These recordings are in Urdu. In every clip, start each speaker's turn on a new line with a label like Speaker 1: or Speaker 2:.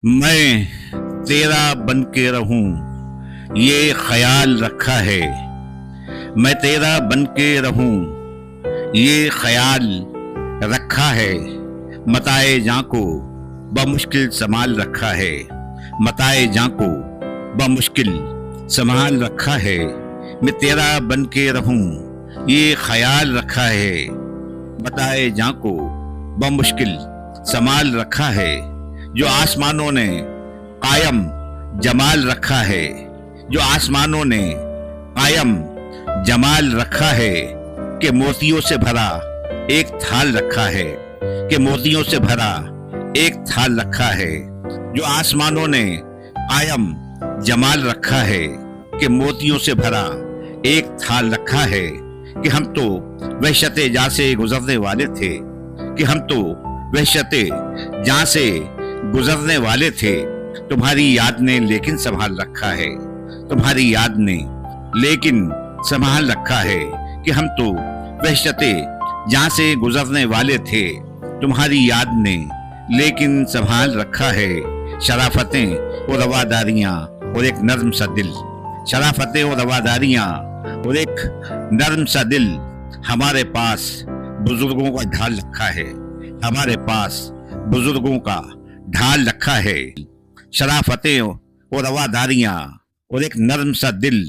Speaker 1: میں تیرا بن کے رہوں یہ خیال رکھا ہے۔ میں تیرا بن کے رہوں یہ خیال رکھا ہے۔ متائے جاں کو بمشکل سنبھال رکھا ہے۔ متائے جاں کو بمشکل سنبھال رکھا ہے۔ میں تیرا بن کے رہوں یہ خیال رکھا ہے۔ متائے جاں کو بمشکل سنبھال رکھا ہے۔ جو آسمانوں نے قائم جمال رکھا ہے، جو آسمانوں نے قائم جمال رکھا ہے، کہ موتیوں سے بھرا ایک تھال رکھا ہے، کہ موتیوں سے بھرا ایک تھال رکھا ہے۔ جو آسمانوں نے قائم جمال رکھا ہے، کہ موتیوں سے بھرا ایک تھال رکھا ہے۔ کہ ہم تو وحشت جاں سے گزرنے والے تھے، کہ ہم تو وحشت جاں سے گزرنے والے تھے، تمہاری یاد نے لیکن سنبھال رکھا ہے۔ تمہاری یاد نے لیکن سنبھال رکھا ہے۔ کہ ہم تو وحشت جاں سے گزرنے والے تھے، تمہاری یاد نے لیکن سنبھال رکھا ہے۔ شرافتیں اور رواداریاں اور ایک نرم سا دل، شرافتیں اور رواداریاں اور ایک نرم سا دل ہمارے پاس بزرگوں کا ڈھال رکھا ہے۔ ہمارے پاس بزرگوں کا ڈھال رکھا ہے۔ شرافتیں اور رواداریاں اور ایک نرم سا دل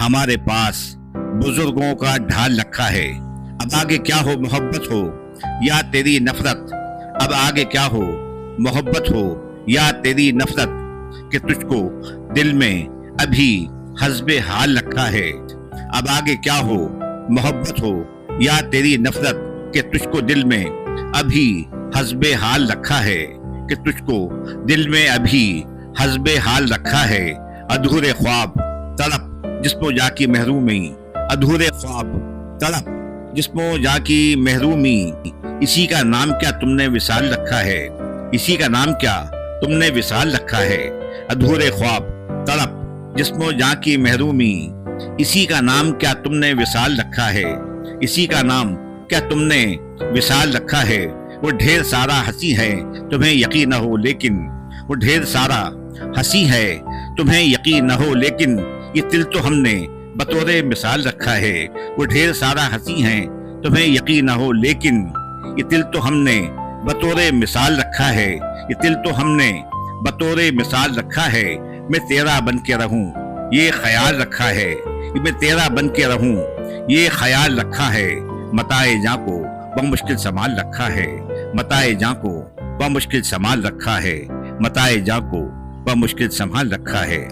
Speaker 1: ہمارے پاس بزرگوں کا ڈھال رکھا ہے۔ اب آگے کیا ہو، محبت ہو یا تیری نفرت، اب آگے کیا ہو، محبت ہو یا تیری نفرت، کہ تجھ کو دل میں ابھی حسب حال رکھا ہے۔ اب آگے کیا ہو، محبت ہو یا تیری نفرت، کہ تجھ کو دل میں ابھی حسب حال رکھا ہے، کہ تجھ کو دل میں ابھی حسب حال رکھا ہے۔ ادھورے خواب تڑپ جسم و جاں کی محرومی، ادھورے خواب تڑپ جسم و جاں کی محرومی، اسی کا نام کیا تم نے وصال رکھا ہے، اسی کا نام کیا تم نے وصال رکھا ہے۔ ادھورے خواب تڑپ جسم و جاں کی محرومی، اسی کا نام کیا تم نے وصال رکھا ہے، اسی کا نام کیا تم نے وصال رکھا ہے۔ وہ ڈھیر سارا ہنسی ہے تمہیں یقین نہ ہو لیکن، وہ ڈھیر سارا ہنسی ہے تمہیں یقین نہ ہو لیکن، یہ دل تو ہم نے بطور مثال رکھا ہے۔ وہ ڈھیر سارا ہنسی ہے تمہیں یقین نہ ہو لیکن، یہ دل تو ہم نے بطور مثال رکھا ہے۔ یہ دل تو ہم نے بطور مثال رکھا ہے۔ میں تیرا بن کے رہوں یہ خیال رکھا ہے۔ میں تیرا بن کے رہوں یہ خیال رکھا ہے۔ متائے جاں کو بمشکل سنبھال رکھا ہے۔ متائے جاں کو بمشکل سنبھال رکھا ہے۔ متائے جاں کو بمشکل سنبھال رکھا ہے۔